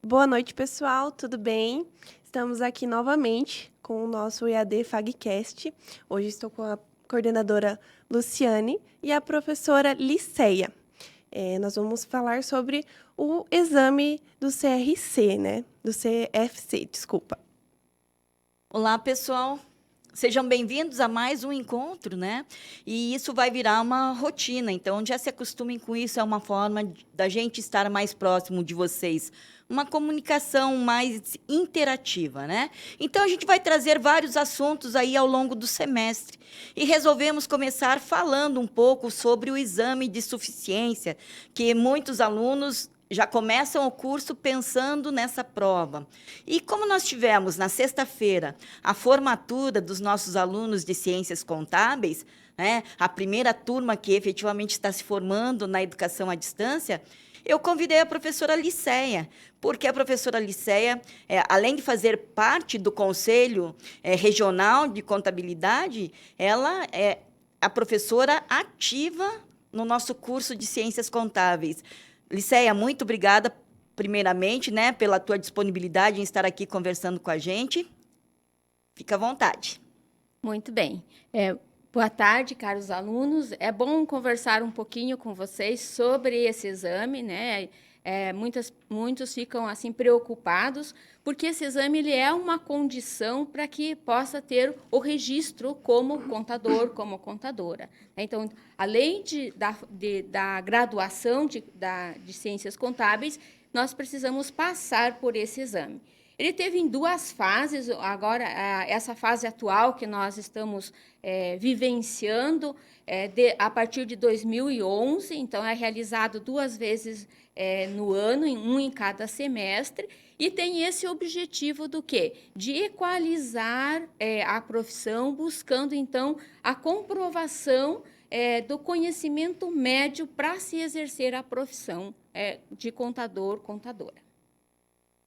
Boa noite, pessoal, tudo bem? Estamos aqui novamente com o nosso EAD FagCast. Hoje estou com a coordenadora Luciane e a professora Liceia. Nós vamos falar sobre o exame do CRC, né? Do CFC, desculpa. Olá, pessoal. Sejam bem-vindos a mais um encontro, né? E isso vai virar uma rotina, então já se acostumem com isso, é uma forma da gente estar mais próximo de vocês, uma comunicação mais interativa, né? Então a gente vai trazer vários assuntos aí ao longo do semestre e resolvemos começar falando um pouco sobre o exame de suficiência, que muitos alunos já começam o curso pensando nessa prova. E como nós tivemos na sexta-feira a formatura dos nossos alunos de ciências contábeis, né, a primeira turma que efetivamente está se formando na educação à distância, eu convidei a professora Liceia, porque a professora Liceia, além de fazer parte do Conselho Regional de Contabilidade, ela é a professora ativa no nosso curso de Ciências Contábeis. Liceia, muito obrigada, primeiramente, né, pela tua disponibilidade em estar aqui conversando com a gente. Fica à vontade. Muito bem. Boa tarde, caros alunos. É bom conversar um pouquinho com vocês sobre esse exame, né? Muitos ficam assim preocupados, porque esse exame ele é uma condição para que possa ter o registro como contador, como contadora. Então, além da graduação de ciências contábeis, nós precisamos passar por esse exame. Ele teve em duas fases, agora, essa fase atual que nós estamos vivenciando a partir de 2011, então é realizado duas vezes no ano, um em cada semestre, e tem esse objetivo do quê? De equalizar a profissão, buscando, então, a comprovação do conhecimento médio para se exercer a profissão de contador, contadora.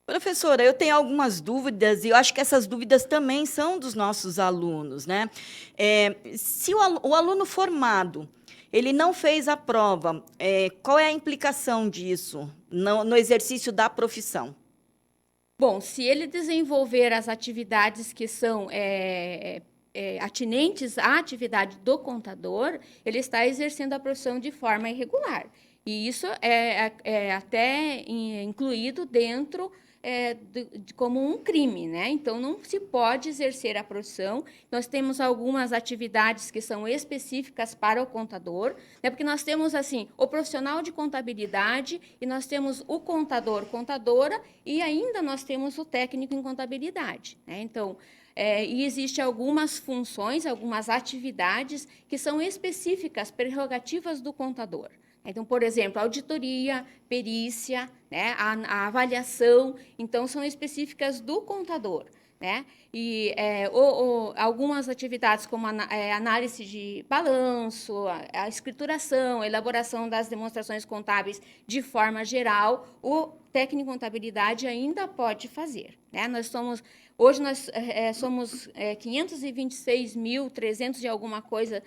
Professora, eu tenho algumas dúvidas e eu acho que essas dúvidas também são dos nossos alunos, né? Se o aluno formado, ele não fez a prova, qual é a implicação disso no exercício da profissão? Bom, se ele desenvolver as atividades que são atinentes à atividade do contador, ele está exercendo a profissão de forma irregular. E isso é até incluído dentro como um crime, né? Então, não se pode exercer a profissão. Nós temos algumas atividades que são específicas para o contador, né? Porque nós temos, assim, o profissional de contabilidade e nós temos o contador, contadora, e ainda nós temos o técnico em contabilidade, né? Então, e existem algumas funções, algumas atividades que são específicas, prerrogativas do contador. Então, por exemplo, auditoria, perícia, né, a avaliação, então, são específicas do contador. Né? E algumas atividades, como análise de balanço, a escrituração, a elaboração das demonstrações contábeis de forma geral, o técnico em contabilidade ainda pode fazer. Né? Hoje nós somos 526.300 e alguma coisa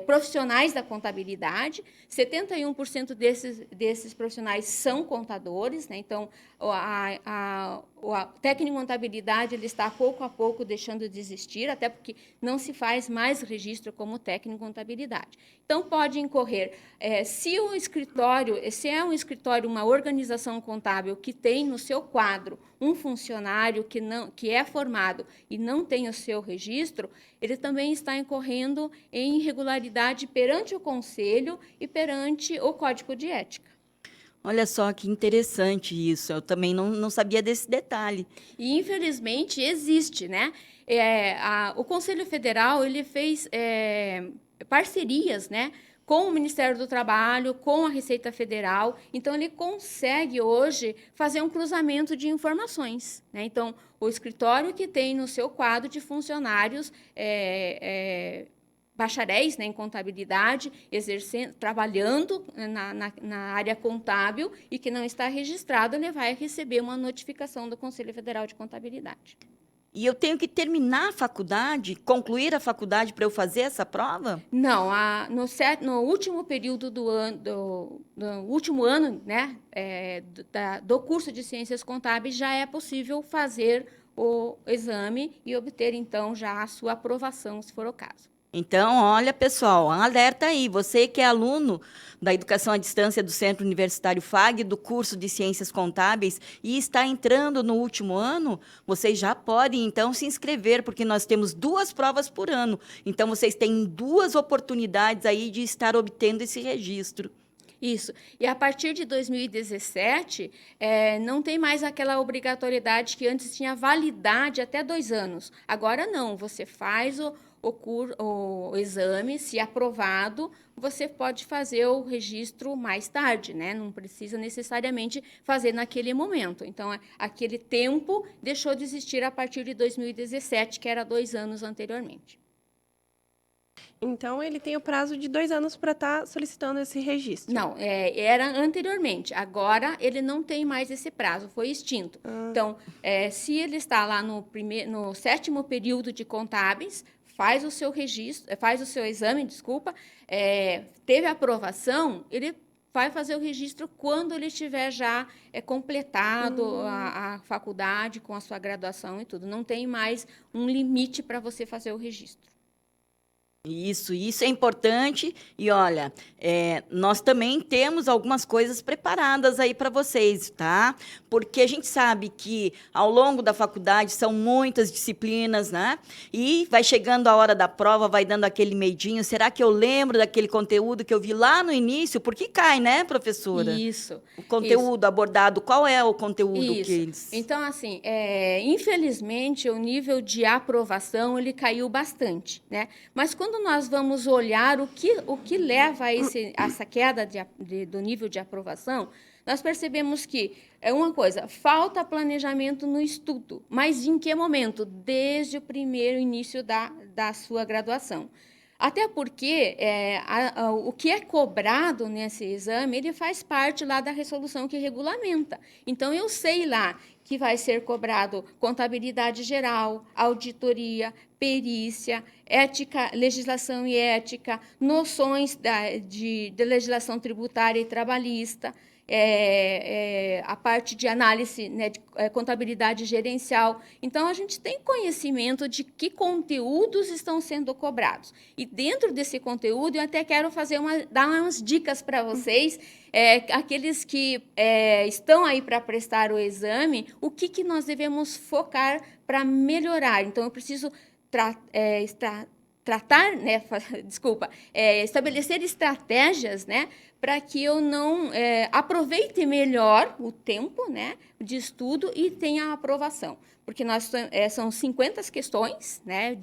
profissionais da contabilidade, 71% desses profissionais são contadores, né? Então, o técnico em contabilidade ele está pouco a pouco deixando de existir, até porque não se faz mais registro como técnico em contabilidade. Então, pode incorrer, se é um escritório, uma organização contábil que tem no seu quadro um funcionário que é formado e não tem o seu registro, ele também está incorrendo em irregularidade perante o Conselho e perante o Código de Ética. Olha só que interessante isso, eu também não sabia desse detalhe. E, infelizmente, existe, né? O Conselho Federal ele fez parcerias, né, com o Ministério do Trabalho, com a Receita Federal. Então, ele consegue hoje fazer um cruzamento de informações. Né? Então, o escritório que tem no seu quadro de funcionários bacharéis, né, em contabilidade, trabalhando na área contábil e que não está registrado, ele vai receber uma notificação do Conselho Federal de Contabilidade. E eu tenho que terminar a faculdade, concluir a faculdade para eu fazer essa prova? Não, no último período do último ano, né, do curso de Ciências Contábeis, já é possível fazer o exame e obter, então, já a sua aprovação, se for o caso. Então, olha, pessoal, alerta aí. Você que é aluno da Educação à Distância do Centro Universitário FAG, do curso de Ciências Contábeis, e está entrando no último ano, vocês já podem, então, se inscrever, porque nós temos 2 provas por ano. Então, vocês têm 2 oportunidades aí de estar obtendo esse registro. Isso. E a partir de 2017, não tem mais aquela obrigatoriedade que antes tinha validade até 2 anos. Agora não, você faz o exame, se aprovado, você pode fazer o registro mais tarde, né? Não precisa necessariamente fazer naquele momento. Então, aquele tempo deixou de existir a partir de 2017, que era 2 anos anteriormente. Então, ele tem o prazo de 2 anos para estar solicitando esse registro. Não, era anteriormente. Agora, ele não tem mais esse prazo, foi extinto. Então, se ele está lá no 7º período de contábeis, faz o seu registro, faz o seu exame, desculpa, teve aprovação, ele vai fazer o registro quando ele tiver já completado a faculdade com a sua graduação e tudo. Não tem mais um limite para você fazer o registro. Isso é importante. E olha, nós também temos algumas coisas preparadas aí para vocês, tá? Porque a gente sabe que ao longo da faculdade são muitas disciplinas, né? E vai chegando a hora da prova, vai dando aquele medinho. Será que eu lembro daquele conteúdo que eu vi lá no início? Porque cai, né, professora? Isso. O conteúdo abordado, qual é o conteúdo que eles... Então, assim, infelizmente, o nível de aprovação, ele caiu bastante, né? Mas quando nós vamos olhar o que leva a essa queda do nível de aprovação, nós percebemos que uma coisa, falta planejamento no estudo. Mas em que momento? Desde o primeiro início da sua graduação. Até porque o que é cobrado nesse exame, ele faz parte lá da resolução que regulamenta. Então, eu sei lá que vai ser cobrado contabilidade geral, auditoria, perícia, ética, legislação e ética, noções de legislação tributária e trabalhista, a parte de análise, né, de contabilidade gerencial. Então, a gente tem conhecimento de que conteúdos estão sendo cobrados. E dentro desse conteúdo, eu até quero dar umas dicas para vocês, aqueles que estão aí para prestar o exame, o que nós devemos focar para melhorar. Então, eu preciso estabelecer estratégias, né, para que eu não aproveite melhor o tempo, né, de estudo e tenha a aprovação. Porque são 50 questões, né,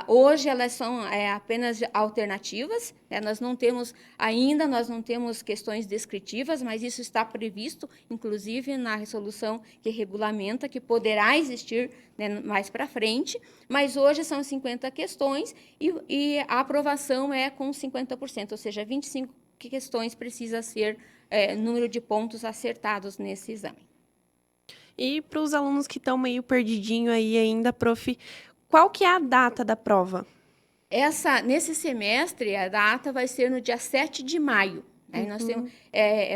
hoje elas são apenas alternativas, né, nós não temos questões descritivas, mas isso está previsto, inclusive, na resolução que regulamenta, que poderá existir, né, mais para frente, mas hoje são 50 questões e a aprovação é com 50%, ou seja, 25 questões precisa ser número de pontos acertados nesse exame. E para os alunos que estão meio perdidinho aí ainda, prof, qual que é a data da prova? Nesse semestre, a data vai ser no dia 7 de maio. Aí nós temos,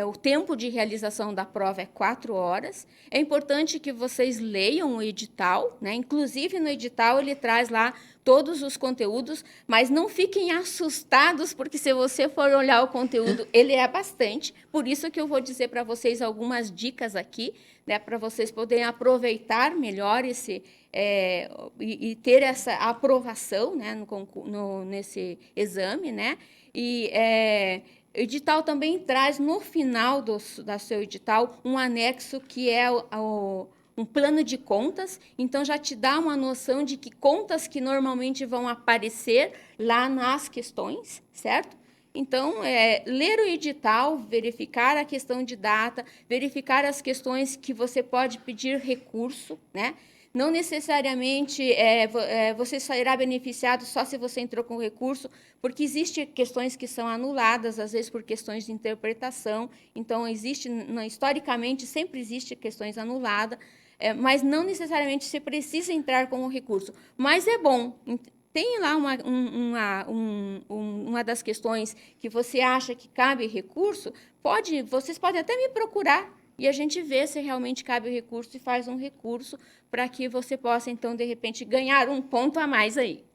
o tempo de realização da prova é 4 horas. É importante que vocês leiam o edital, né? Inclusive, no edital, ele traz lá todos os conteúdos, mas não fiquem assustados, porque se você for olhar o conteúdo, ele é bastante. Por isso que eu vou dizer para vocês algumas dicas aqui, né? Para vocês poderem aproveitar melhor e ter essa aprovação, né? Nesse exame, né? O edital também traz, no final do seu edital, um anexo que é um plano de contas. Então, já te dá uma noção de que contas que normalmente vão aparecer lá nas questões, certo? Então, ler o edital, verificar a questão de data, verificar as questões que você pode pedir recurso, né? Não necessariamente você será beneficiado só se você entrou com recurso, porque existem questões que são anuladas, às vezes por questões de interpretação. Então, historicamente, sempre existe questões anuladas, mas não necessariamente você precisa entrar com o recurso. Mas é bom. Tem lá uma das questões que você acha que cabe recurso, vocês podem até me procurar e a gente vê se realmente cabe o recurso e faz um recurso para que você possa, então, de repente, ganhar um ponto a mais aí.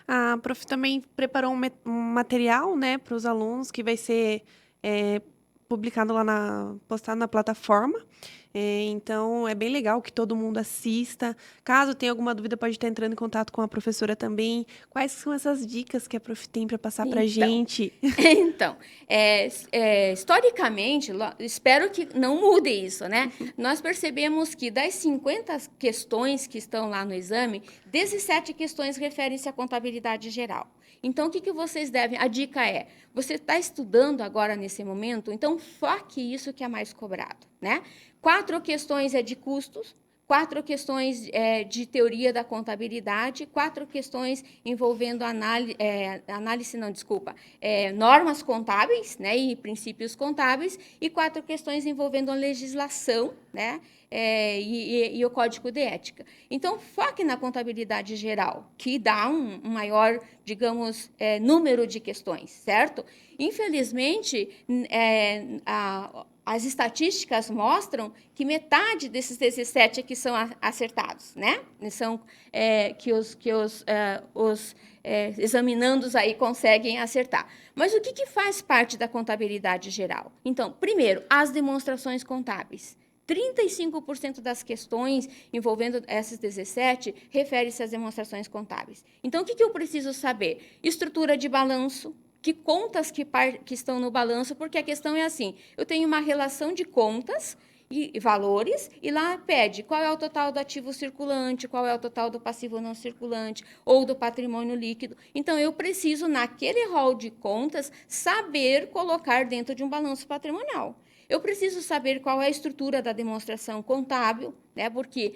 A prof também preparou um material, né, para os alunos que vai ser publicado lá postado na plataforma. Então, é bem legal que todo mundo assista. Caso tenha alguma dúvida, pode estar entrando em contato com a professora também. Quais são essas dicas que a prof tem para passar para a gente? Então, historicamente, espero que não mude isso, né? Nós percebemos que das 50 questões que estão lá no exame, 17 questões referem-se à contabilidade geral. Então, o que vocês devem... A dica é, você está estudando agora nesse momento, então foque isso que é mais cobrado, né? 4 questões de custos, 4 questões de teoria da contabilidade, 4 questões envolvendo normas contábeis, né, e princípios contábeis, e 4 questões envolvendo a legislação, né, e o código de ética. Então, foque na contabilidade geral, que dá um maior, digamos, número de questões, certo? Infelizmente, as estatísticas mostram que metade desses 17 aqui são acertados, né? São que os examinandos aí conseguem acertar. Mas o que faz parte da contabilidade geral? Então, primeiro, as demonstrações contábeis. 35% das questões envolvendo essas 17 refere-se às demonstrações contábeis. Então, o que eu preciso saber? Estrutura de balanço, que contas que estão no balanço, porque a questão é assim, eu tenho uma relação de contas e valores, e lá pede qual é o total do ativo circulante, qual é o total do passivo não circulante, ou do patrimônio líquido. Então, eu preciso, naquele rol de contas, saber colocar dentro de um balanço patrimonial. Eu preciso saber qual é a estrutura da demonstração contábil, né, porque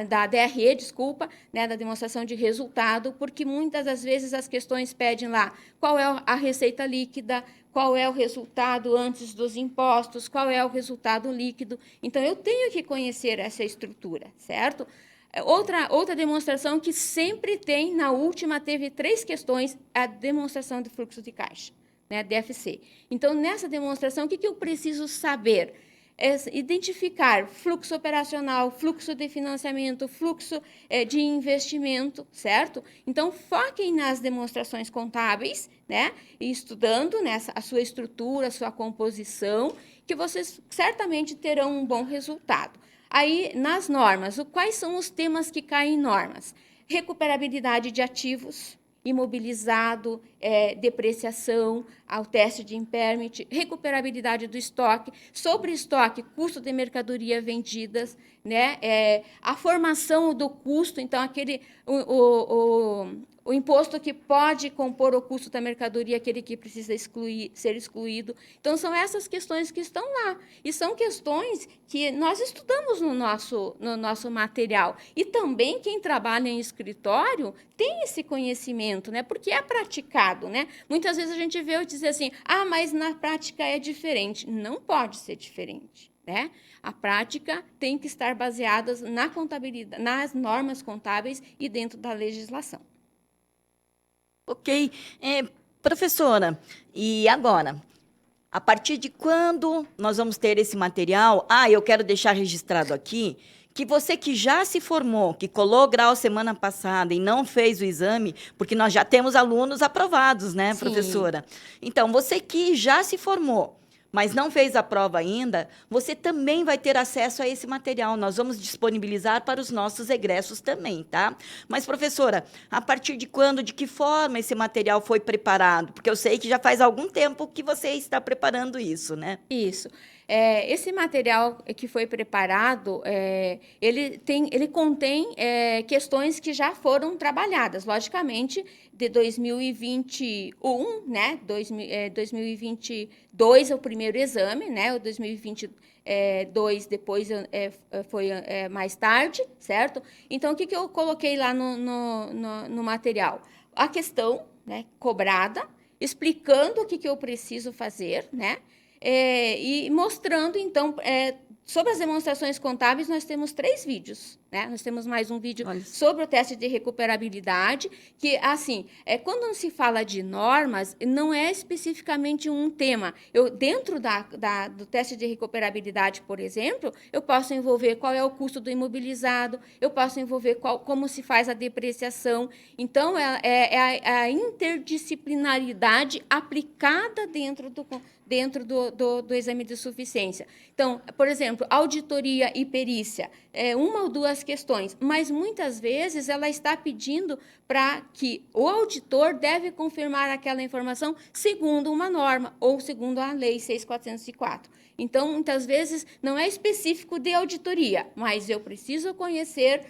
da DRE, desculpa, né, da demonstração de resultado, porque muitas das vezes as questões pedem lá qual é a receita líquida, qual é o resultado antes dos impostos, qual é o resultado líquido. Então, eu tenho que conhecer essa estrutura, certo? Outra demonstração que sempre tem, na última teve 3 questões, a demonstração de fluxo de caixa. Né, DFC. Então, nessa demonstração, o que eu preciso saber? Identificar fluxo operacional, fluxo de financiamento, fluxo de investimento, certo? Então, foquem nas demonstrações contábeis, né, e estudando a sua estrutura, a sua composição, que vocês certamente terão um bom resultado. Aí, nas normas, quais são os temas que caem em normas? Recuperabilidade de ativos, imobilizado, depreciação, ao teste de impairment, recuperabilidade do estoque, sobre estoque, custo de mercadoria vendidas, né, a formação do custo, então, o imposto que pode compor o custo da mercadoria, aquele que precisa ser excluído. Então, são essas questões que estão lá. E são questões que nós estudamos no nosso material. E também quem trabalha em escritório tem esse conhecimento, né? Porque é praticado. Né? Muitas vezes a gente vê e diz assim, mas na prática é diferente. Não pode ser diferente. Né? A prática tem que estar baseada na contabilidade, nas normas contábeis e dentro da legislação. Ok. Professora, e agora? A partir de quando nós vamos ter esse material? Eu quero deixar registrado aqui que você que já se formou, que colou grau semana passada e não fez o exame, porque nós já temos alunos aprovados, né, professora? Então, você que já se formou, mas não fez a prova ainda, você também vai ter acesso a esse material. Nós vamos disponibilizar para os nossos egressos também, tá? Mas, professora, a partir de quando, de que forma esse material foi preparado? Porque eu sei que já faz algum tempo que você está preparando isso, né? Isso. Esse material que foi preparado, ele contém questões que já foram trabalhadas, logicamente, de 2021, né? 2022 é o primeiro exame, né? O 2020 2 depois foi mais tarde, certo? Então, o que eu coloquei lá no material? A questão, né, cobrada, explicando o que eu preciso fazer, né? E mostrando, então, sobre as demonstrações contábeis, nós temos 3 vídeos, né? Nós temos mais um vídeo sobre o teste de recuperabilidade, que, assim, quando se fala de normas, não é especificamente um tema. Dentro do teste de recuperabilidade, por exemplo, eu posso envolver qual é o custo do imobilizado, eu posso envolver como se faz a depreciação. Então, a interdisciplinaridade aplicada dentro do exame de suficiência. Então, por exemplo, auditoria e perícia, uma ou duas questões, mas muitas vezes ela está pedindo para que o auditor deve confirmar aquela informação segundo uma norma ou segundo a Lei 6.404. Então, muitas vezes, não é específico de auditoria, mas eu preciso conhecer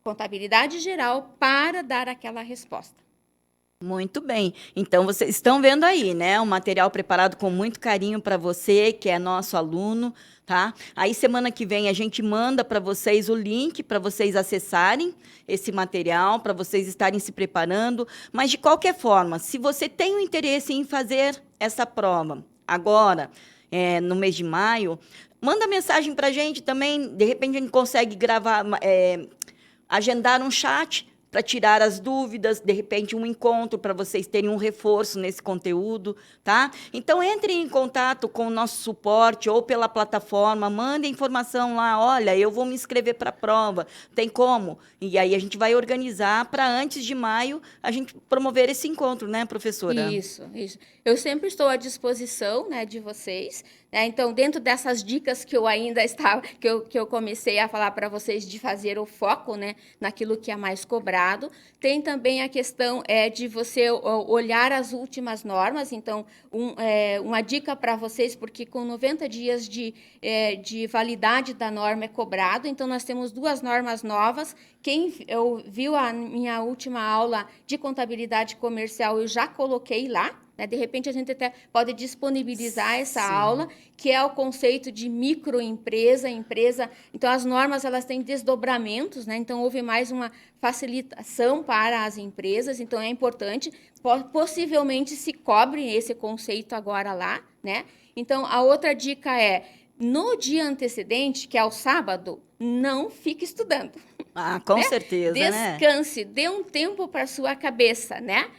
contabilidade geral para dar aquela resposta. Muito bem. Então, vocês estão vendo aí, né? Um material preparado com muito carinho para você, que é nosso aluno, tá? Aí, semana que vem, a gente manda para vocês o link para vocês acessarem esse material, para vocês estarem se preparando. Mas, de qualquer forma, se você tem o interesse em fazer essa prova agora, no mês de maio, manda mensagem para a gente também. De repente, a gente consegue gravar, agendar um chat para tirar as dúvidas, de repente um encontro para vocês terem um reforço nesse conteúdo, tá? Então, entrem em contato com o nosso suporte ou pela plataforma, mandem informação lá, olha, eu vou me inscrever para a prova, tem como? E aí a gente vai organizar para antes de maio a gente promover esse encontro, né, professora? Isso. Eu sempre estou à disposição, né, de vocês. Então, dentro dessas dicas que eu ainda estava, que eu comecei a falar para vocês de fazer o foco, né, naquilo que é mais cobrado, tem também a questão de você olhar as últimas normas. Então, uma dica para vocês, porque com 90 dias de validade da norma é cobrado, então nós temos 2 normas novas. Quem viu a minha última aula de contabilidade comercial, eu já coloquei lá. De repente, a gente até pode disponibilizar essa aula, que é o conceito de microempresa, empresa. Então, as normas elas têm desdobramentos, né? Então, houve mais uma facilitação para as empresas. Então, é importante. Possivelmente, se cobre esse conceito agora lá, né? Então, a outra dica no dia antecedente, que é o sábado, não fique estudando. Ah, com certeza, Descanse, dê um tempo para a sua cabeça, né?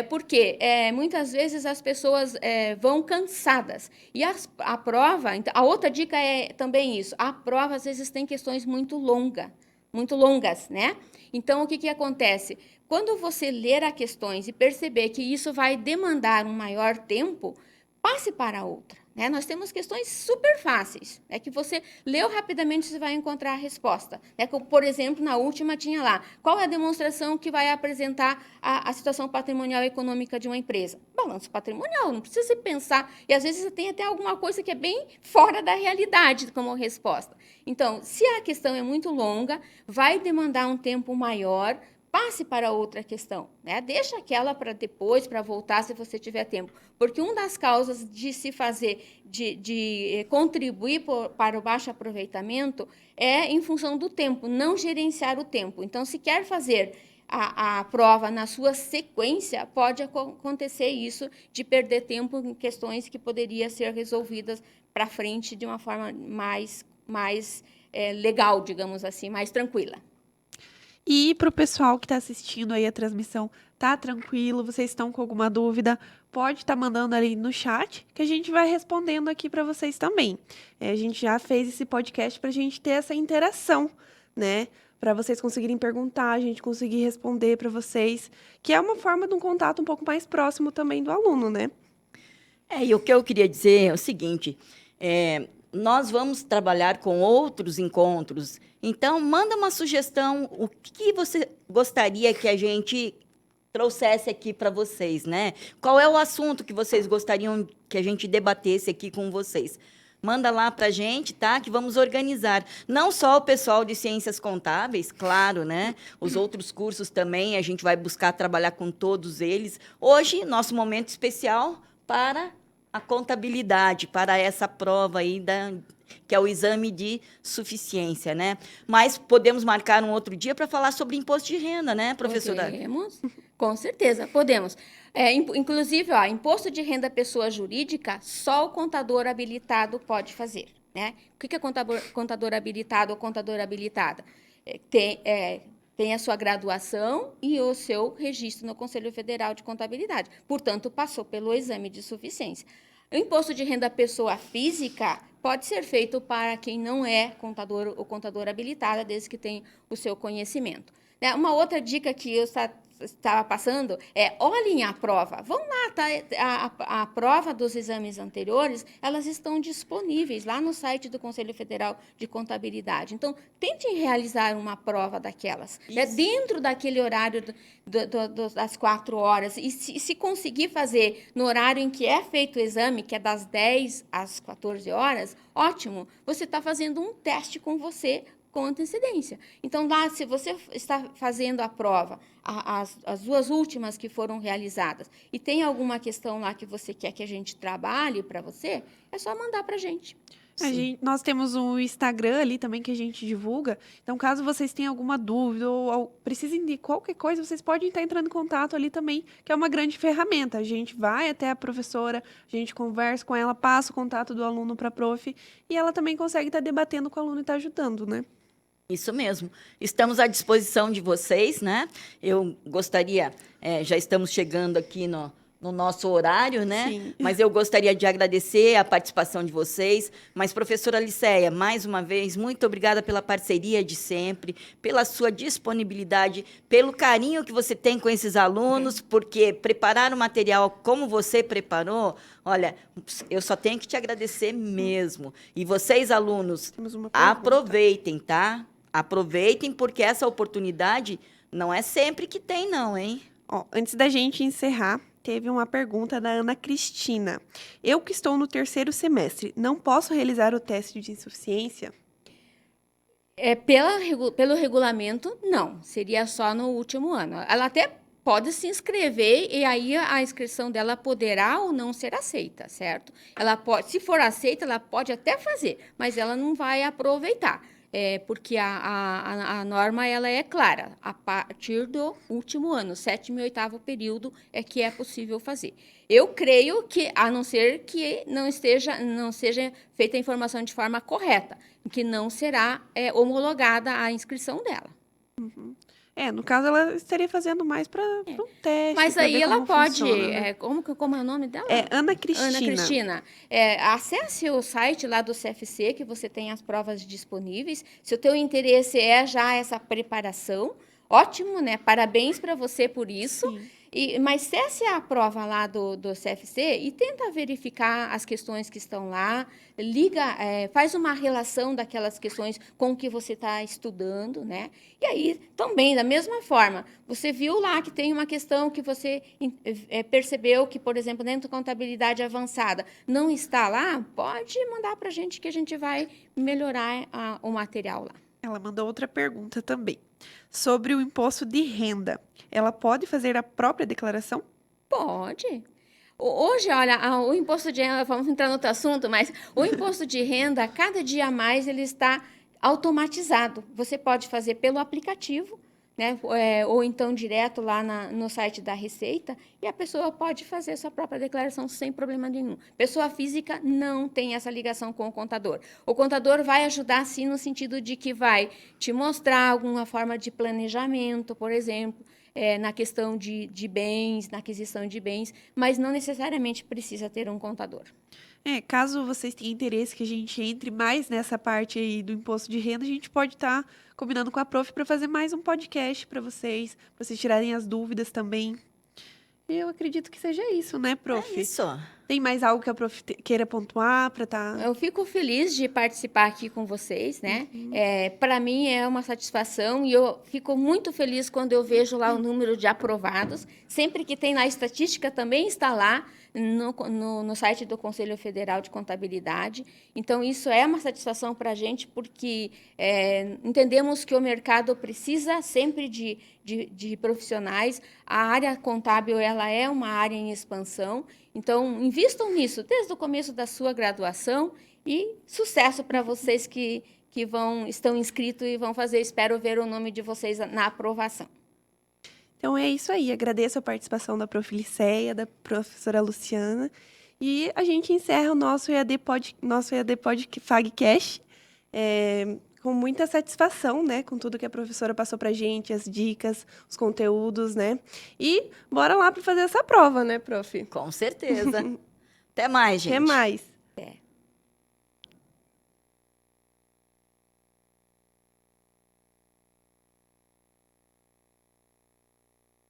Porque muitas vezes as pessoas vão cansadas. E a prova, então, a outra dica é também isso. A prova, às vezes, tem questões muito longas, né? Então, o que acontece? Quando você ler as questões e perceber que isso vai demandar um maior tempo, passe para outra. Nós temos questões super fáceis, que você leu rapidamente, você vai encontrar a resposta. Como, por exemplo, na última tinha lá, qual é a demonstração que vai apresentar a situação patrimonial e econômica de uma empresa? Balanço patrimonial, não precisa pensar. E, às vezes, você tem até alguma coisa que é bem fora da realidade como resposta. Então, se a questão é muito longa, vai demandar um tempo maior, passe para outra questão, né? Deixa aquela para depois, para voltar, se você tiver tempo. Porque uma das causas de se fazer, de contribuir para o baixo aproveitamento é em função do tempo, não gerenciar o tempo. Então, se quer fazer a prova na sua sequência, pode acontecer isso de perder tempo em questões que poderiam ser resolvidas para frente de uma forma mais legal, digamos assim, mais tranquila. E para o pessoal que está assistindo aí a transmissão, tá tranquilo? Vocês estão com alguma dúvida? Pode estar mandando ali no chat, que a gente vai respondendo aqui para vocês também. A gente já fez esse podcast para a gente ter essa interação, né? Para vocês conseguirem perguntar, a gente conseguir responder para vocês, que é uma forma de um contato um pouco mais próximo também do aluno, né? E o que eu queria dizer é o seguinte, nós vamos trabalhar com outros encontros. Então, manda uma sugestão, o que você gostaria que a gente trouxesse aqui para vocês, né? Qual é o assunto que vocês gostariam que a gente debatesse aqui com vocês? Manda lá para a gente, tá? Que vamos organizar. Não só o pessoal de ciências contábeis, claro, né? Os outros cursos também, a gente vai buscar trabalhar com todos eles. Hoje, nosso momento especial para a contabilidade, para essa prova aí que é o exame de suficiência, né? Mas podemos marcar um outro dia para falar sobre imposto de renda, né, professora? Podemos, com certeza, podemos. Inclusive, ó, imposto de renda pessoa jurídica, só o contador habilitado pode fazer, né? O que é contador habilitado ou contadora habilitada? Tem a sua graduação e o seu registro no Conselho Federal de Contabilidade. Portanto, passou pelo exame de suficiência. O imposto de renda pessoa física pode ser feito para quem não é contador ou contadora habilitada, desde que tenha o seu conhecimento. Uma outra dica que eu estava passando é: olhem a prova. Vão lá, tá? A prova dos exames anteriores, elas estão disponíveis lá no site do Conselho Federal de Contabilidade. Então, tentem realizar uma prova daquelas, né, dentro daquele horário das 4 horas. E se conseguir fazer no horário em que é feito o exame, que é das 10 às 14 horas, ótimo. Você está fazendo um teste com você com antecedência. Então, lá, se você está fazendo a prova, as 2 últimas que foram realizadas, e tem alguma questão lá que você quer que a gente trabalhe para você, é só mandar para a gente. Nós temos um Instagram ali também que a gente divulga. Então, caso vocês tenham alguma dúvida ou precisem de qualquer coisa, vocês podem estar entrando em contato ali também, que é uma grande ferramenta. A gente vai até a professora, a gente conversa com ela, passa o contato do aluno para a prof, e ela também consegue estar debatendo com o aluno e estar ajudando, né? Isso mesmo. Estamos à disposição de vocês, né? Eu gostaria, já estamos chegando aqui no nosso horário, né? Sim. Mas eu gostaria de agradecer a participação de vocês. Mas, professora Liceia, mais uma vez, muito obrigada pela parceria de sempre, pela sua disponibilidade, pelo carinho que você tem com esses alunos, porque preparar o material como você preparou, olha, eu só tenho que te agradecer mesmo. E vocês, alunos, Temos uma pergunta. aproveitem, tá? Aproveitem, porque essa oportunidade não é sempre que tem, não, hein? Ó, antes da gente encerrar, teve uma pergunta da Ana Cristina. Eu que estou no 3º semestre, não posso realizar o teste de insuficiência? Pelo regulamento, não. Seria só no último ano. Ela até pode se inscrever e aí a inscrição dela poderá ou não ser aceita, certo? Ela pode, se for aceita, ela pode até fazer, mas ela não vai aproveitar. Porque a norma ela é clara, a partir do último ano, 7º e 8º período é que é possível fazer. Eu creio que, a não ser que não seja feita a informação de forma correta, que não será homologada a inscrição dela. Uhum. No caso, ela estaria fazendo mais para um teste. Mas pra aí ver ela como pode. funciona, né? Como é o nome dela? Ana Cristina. Ana Cristina. Acesse o site lá do CFC, que você tem as provas disponíveis. Se o teu interesse é já essa preparação, ótimo, né? Parabéns para você por isso. Sim. Mas acesse a prova lá do CFC e tenta verificar as questões que estão lá, faz uma relação daquelas questões com o que você está estudando, né? E aí, também, da mesma forma, você viu lá que tem uma questão que você percebeu que, por exemplo, dentro da contabilidade avançada não está lá, pode mandar para a gente que a gente vai melhorar o material lá. Ela mandou outra pergunta também. Sobre o imposto de renda. Ela pode fazer a própria declaração? Pode. Hoje, olha, o imposto de renda, vamos entrar no outro assunto, mas o imposto de renda, cada dia a mais, ele está automatizado. Você pode fazer pelo aplicativo, né? Ou então direto lá no site da Receita, e a pessoa pode fazer sua própria declaração sem problema nenhum. Pessoa física não tem essa ligação com o contador. O contador vai ajudar, sim, no sentido de que vai te mostrar alguma forma de planejamento, por exemplo, na questão de bens, na aquisição de bens, mas não necessariamente precisa ter um contador. Caso vocês tenham interesse que a gente entre mais nessa parte aí do imposto de renda, a gente pode estar combinando com a prof para fazer mais um podcast para vocês tirarem as dúvidas também. Eu acredito que seja isso, né, prof? É isso. Tem mais algo que a prof queira pontuar para estar... Eu fico feliz de participar aqui com vocês, né? Para mim é uma satisfação e eu fico muito feliz quando eu vejo lá o número de aprovados. Sempre que tem na estatística também está lá no site do Conselho Federal de Contabilidade. Então, isso é uma satisfação para a gente, porque entendemos que o mercado precisa sempre de profissionais. A área contábil ela é uma área em expansão. Então, invistam nisso desde o começo da sua graduação E sucesso para vocês que estão inscritos e vão fazer. Espero ver o nome de vocês na aprovação. Então é isso aí. Agradeço a participação da Prof. Liceia, da professora Luciana. E a gente encerra o nosso EAD Fagcast com muita satisfação, né? Com tudo que a professora passou pra gente, as dicas, os conteúdos, né? E bora lá para fazer essa prova, né, prof? Com certeza. Até mais, gente. Até mais.